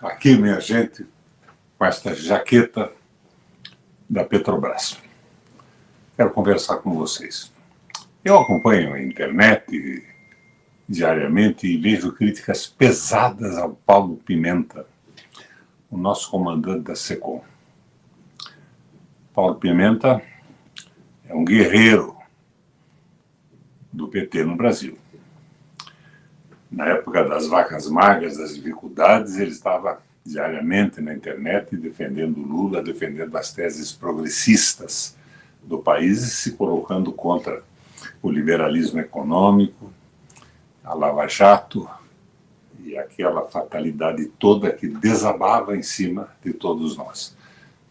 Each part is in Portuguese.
aqui, minha gente, com esta jaqueta da Petrobras. Quero conversar com vocês. Eu acompanho a internet diariamente e vejo críticas pesadas ao Paulo Pimenta, o nosso comandante da SECOM. Paulo Pimenta é um guerreiro do PT no Brasil. Na época das vacas magras, das dificuldades, ele estava diariamente na internet defendendo Lula, defendendo as teses progressistas do país e se colocando contra o liberalismo econômico, a Lava Jato e aquela fatalidade toda que desabava em cima de todos nós.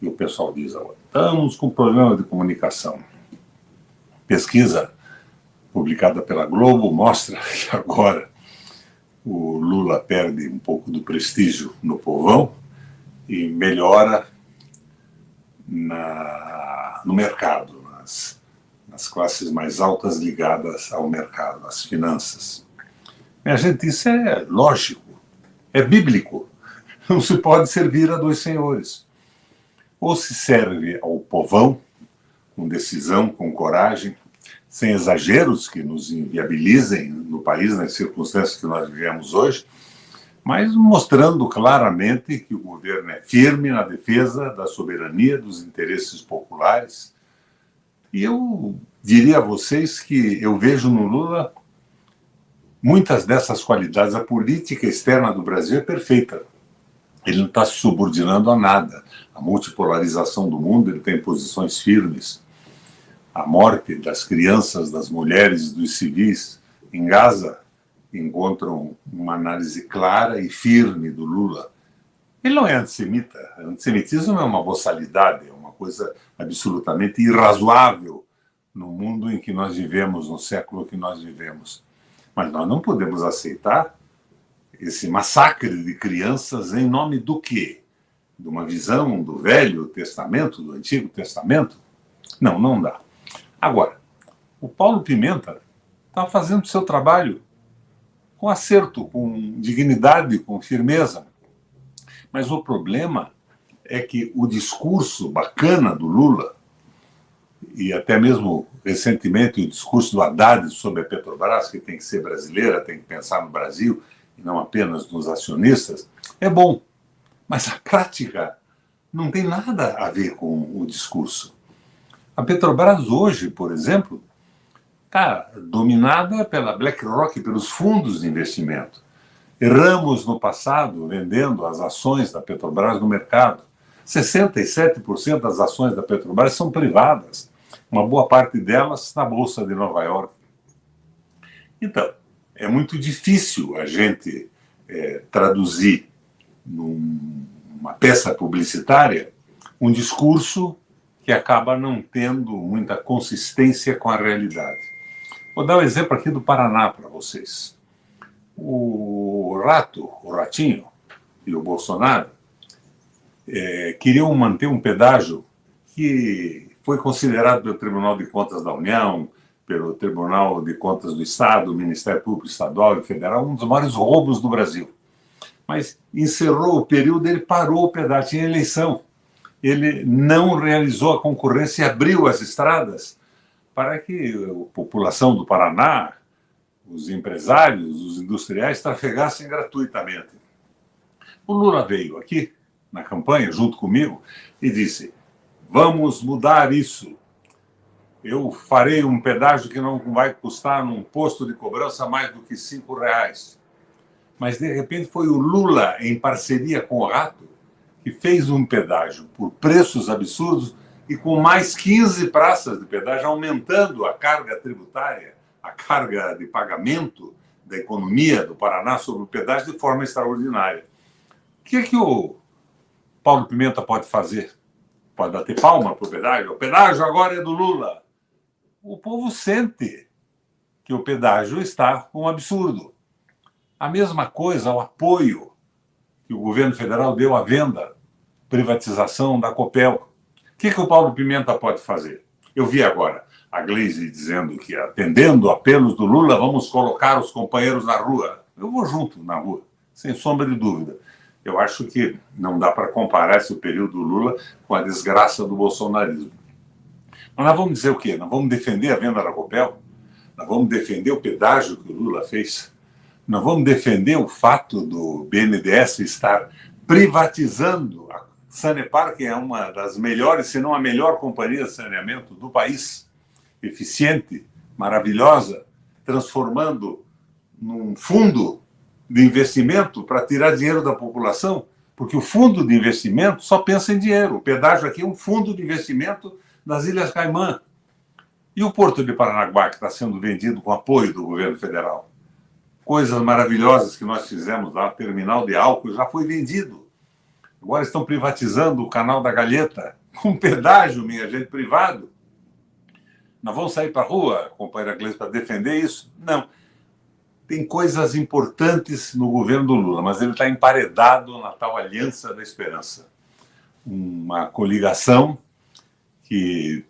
E o pessoal diz agora, estamos com problema de comunicação. Pesquisa publicada pela Globo mostra que agora o Lula perde um pouco do prestígio no povão e melhora no mercado, nas classes mais altas ligadas ao mercado, às finanças. Minha gente, isso é lógico, é bíblico. Não se pode servir a dois senhores. Ou se serve ao povão, com decisão, com coragem, sem exageros que nos inviabilizem no país, nas circunstâncias que nós vivemos hoje, mas mostrando claramente que o governo é firme na defesa da soberania, dos interesses populares. E eu diria a vocês que eu vejo no Lula muitas dessas qualidades. A política externa do Brasil é perfeita. Ele não está se subordinando a nada. A multipolarização do mundo, ele tem posições firmes. A morte das crianças, das mulheres, dos civis em Gaza encontram uma análise clara e firme do Lula. Ele não é antissemita. O antissemitismo é uma boçalidade, é uma coisa absolutamente irrazoável no mundo em que nós vivemos, no século que nós vivemos. Mas nós não podemos aceitar esse massacre de crianças em nome do quê? De uma visão do Velho Testamento, do Antigo Testamento? Não, não dá. Agora, o Paulo Pimenta está fazendo o seu trabalho com acerto, com dignidade, com firmeza. Mas o problema é que o discurso bacana do Lula, e até mesmo recentemente o discurso do Haddad sobre a Petrobras, que tem que ser brasileira, tem que pensar no Brasil, e não apenas nos acionistas, é bom. Mas a prática não tem nada a ver com o discurso. A Petrobras hoje, por exemplo, está dominada pela BlackRock, pelos fundos de investimento. Erramos no passado vendendo as ações da Petrobras no mercado. 67% das ações da Petrobras são privadas, uma boa parte delas na Bolsa de Nova York. Então, é muito difícil a gente traduzir numa peça publicitária um discurso que acaba não tendo muita consistência com a realidade. Vou dar um exemplo aqui do Paraná para vocês. O Ratinho e o Bolsonaro queriam manter um pedágio que foi considerado pelo Tribunal de Contas da União, pelo Tribunal de Contas do Estado, Ministério Público Estadual e Federal, um dos maiores roubos do Brasil. Mas encerrou o período, ele parou o pedágio, tinha eleição. Ele não realizou a concorrência e abriu as estradas para que a população do Paraná, os empresários, os industriais, trafegassem gratuitamente. O Lula veio aqui, na campanha, junto comigo, e disse, vamos mudar isso. Eu farei um pedágio que não vai custar num posto de cobrança mais do que R$5. Mas, de repente, foi o Lula, em parceria com o Rato, que fez um pedágio por preços absurdos e com mais 15 praças de pedágio, aumentando a carga tributária, a carga de pagamento da economia do Paraná sobre o pedágio de forma extraordinária. O que o Paulo Pimenta pode fazer? Pode bater palma para o pedágio? O pedágio agora é do Lula. O povo sente que o pedágio está um absurdo. A mesma coisa, o apoio que o governo federal deu à venda, privatização da Copel. O que o Paulo Pimenta pode fazer? Eu vi agora a Gleisi dizendo que, atendendo apelos do Lula, vamos colocar os companheiros na rua. Eu vou junto na rua, sem sombra de dúvida. Eu acho que não dá para comparar esse período do Lula com a desgraça do bolsonarismo. Mas nós vamos dizer o quê? Nós vamos defender a venda da Copel? Nós vamos defender o pedágio que o Lula fez? Nós vamos defender o fato do BNDES estar privatizando a Sanepar, que é uma das melhores, se não a melhor companhia de saneamento do país, eficiente, maravilhosa, transformando num fundo de investimento para tirar dinheiro da população, porque o fundo de investimento só pensa em dinheiro. O pedágio aqui é um fundo de investimento das Ilhas Caimã. E o Porto de Paranaguá, que está sendo vendido com apoio do governo federal? Coisas maravilhosas que nós fizemos lá, o terminal de álcool já foi vendido. Agora estão privatizando o canal da Galheta, com pedágio, minha gente, privado. Nós vamos sair para a rua, companheira Gleice, para defender isso? Não. Tem coisas importantes no governo do Lula, mas ele está emparedado na tal Aliança da Esperança. Uma coligação que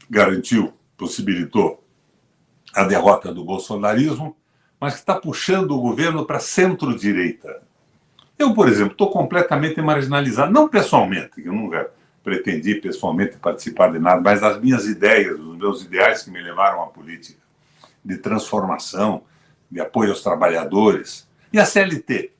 garantiu, possibilitou a derrota do bolsonarismo, mas que está puxando o governo para centro-direita. Eu, por exemplo, estou completamente marginalizado, não pessoalmente, que eu nunca pretendi pessoalmente participar de nada, mas das minhas ideias, dos meus ideais que me levaram à política, de transformação, de apoio aos trabalhadores, e a CLT,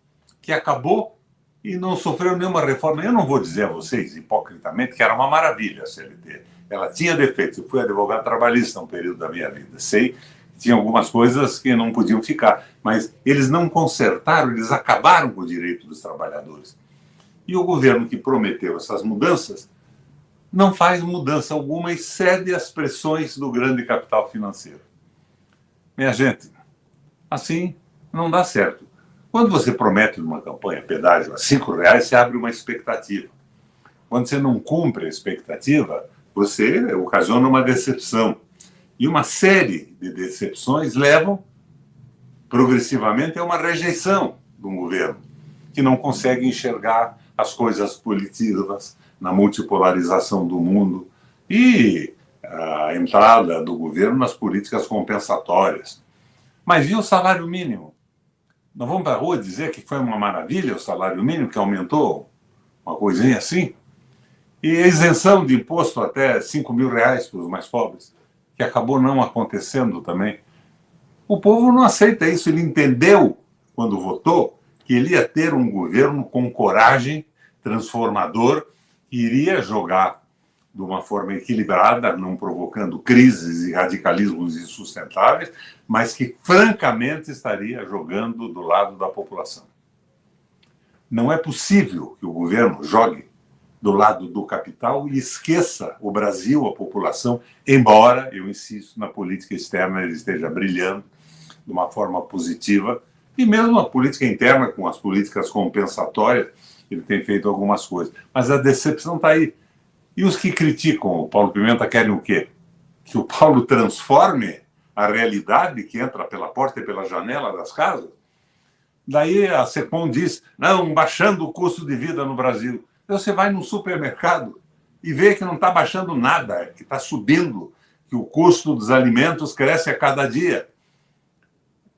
que acabou e não sofreu nenhuma reforma. Eu não vou dizer a vocês, hipocritamente, que era uma maravilha a CLT. Ela tinha defeitos. Eu fui advogado trabalhista um período da minha vida. Sei que tinha algumas coisas que não podiam ficar, mas eles não consertaram, eles acabaram com o direito dos trabalhadores. E o governo que prometeu essas mudanças não faz mudança alguma e cede às pressões do grande capital financeiro. Minha gente, assim não dá certo. Quando você promete numa campanha pedágio a R$5, você abre uma expectativa. Quando você não cumpre a expectativa, você ocasiona uma decepção. E uma série de decepções levam progressivamente a uma rejeição de um governo que não consegue enxergar as coisas positivas na multipolarização do mundo e a entrada do governo nas políticas compensatórias. Mas e o salário mínimo? Nós vamos para a rua dizer que foi uma maravilha o salário mínimo, que aumentou uma coisinha assim? E a isenção de imposto até R$5.000 para os mais pobres, que acabou não acontecendo também. O povo não aceita isso. Ele entendeu, quando votou, que ele ia ter um governo com coragem, transformador, que iria jogar de uma forma equilibrada, não provocando crises e radicalismos insustentáveis, mas que, francamente, estaria jogando do lado da população. Não é possível que o governo jogue do lado do capital e esqueça o Brasil, a população, embora, eu insisto, na política externa ele esteja brilhando de uma forma positiva, e mesmo a política interna, com as políticas compensatórias, ele tem feito algumas coisas. Mas a decepção está aí. E os que criticam o Paulo Pimenta querem o quê? Que o Paulo transforme a realidade que entra pela porta e pela janela das casas? Daí a Secom diz, não, baixando o custo de vida no Brasil. Você vai num supermercado e vê que não está baixando nada, que está subindo, que o custo dos alimentos cresce a cada dia.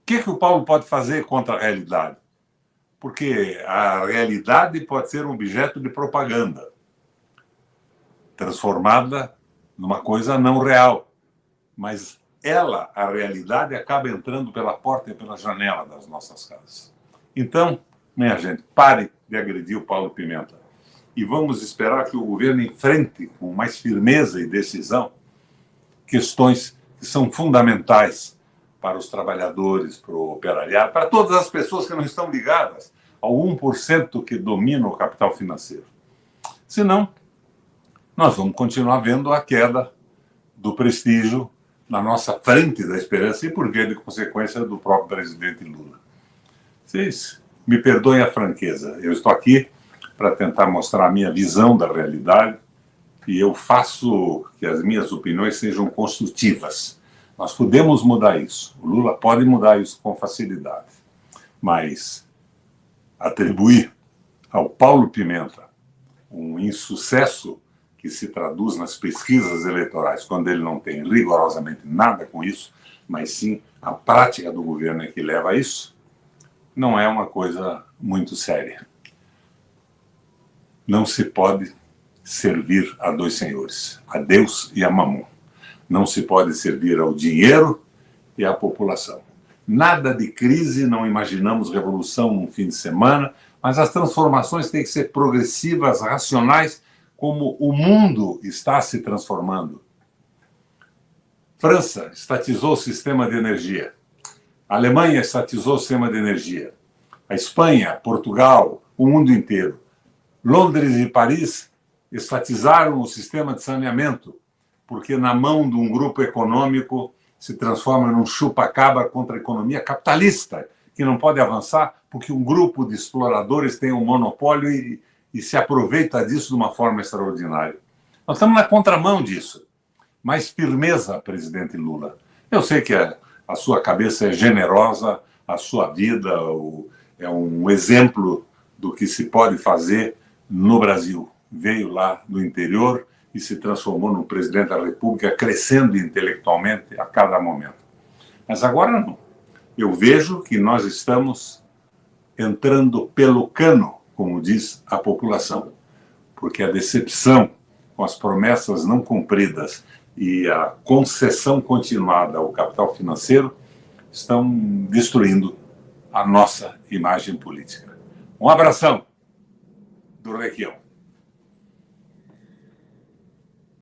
O que o Paulo pode fazer contra a realidade? Porque a realidade pode ser um objeto de propaganda, transformada numa coisa não real. Mas ela, a realidade, acaba entrando pela porta e pela janela das nossas casas. Então, minha gente, pare de agredir o Paulo Pimenta. E vamos esperar que o governo enfrente com mais firmeza e decisão questões que são fundamentais para os trabalhadores, para o operariado, para todas as pessoas que não estão ligadas ao 1% que domina o capital financeiro. Senão, nós vamos continuar vendo a queda do prestígio na nossa frente da esperança e, por via de consequência, do próprio presidente Lula. Vocês me perdoem a franqueza. Eu estou aqui para tentar mostrar a minha visão da realidade e eu faço que as minhas opiniões sejam construtivas. Nós podemos mudar isso. O Lula pode mudar isso com facilidade. Mas atribuir ao Paulo Pimenta um insucesso que se traduz nas pesquisas eleitorais, quando ele não tem rigorosamente nada com isso, mas sim a prática do governo é que leva a isso, não é uma coisa muito séria. Não se pode servir a dois senhores, a Deus e a Mamon. Não se pode servir ao dinheiro e à população. Nada de crise, não imaginamos revolução num fim de semana, mas as transformações têm que ser progressivas, racionais, como o mundo está se transformando. França estatizou o sistema de energia. A Alemanha estatizou o sistema de energia. A Espanha, Portugal, o mundo inteiro. Londres e Paris estatizaram o sistema de saneamento, porque na mão de um grupo econômico se transforma num chupa-cabra contra a economia capitalista, que não pode avançar porque um grupo de exploradores tem um monopólio e se aproveita disso de uma forma extraordinária. Nós estamos na contramão disso. Mais firmeza, presidente Lula. Eu sei que a sua cabeça é generosa, a sua vida é um exemplo do que se pode fazer no Brasil. Veio lá do interior e se transformou no presidente da República, crescendo intelectualmente a cada momento. Mas agora não. Eu vejo que nós estamos entrando pelo cano, como diz a população, porque a decepção com as promessas não cumpridas e a concessão continuada ao capital financeiro estão destruindo a nossa imagem política. Um abração do Requião.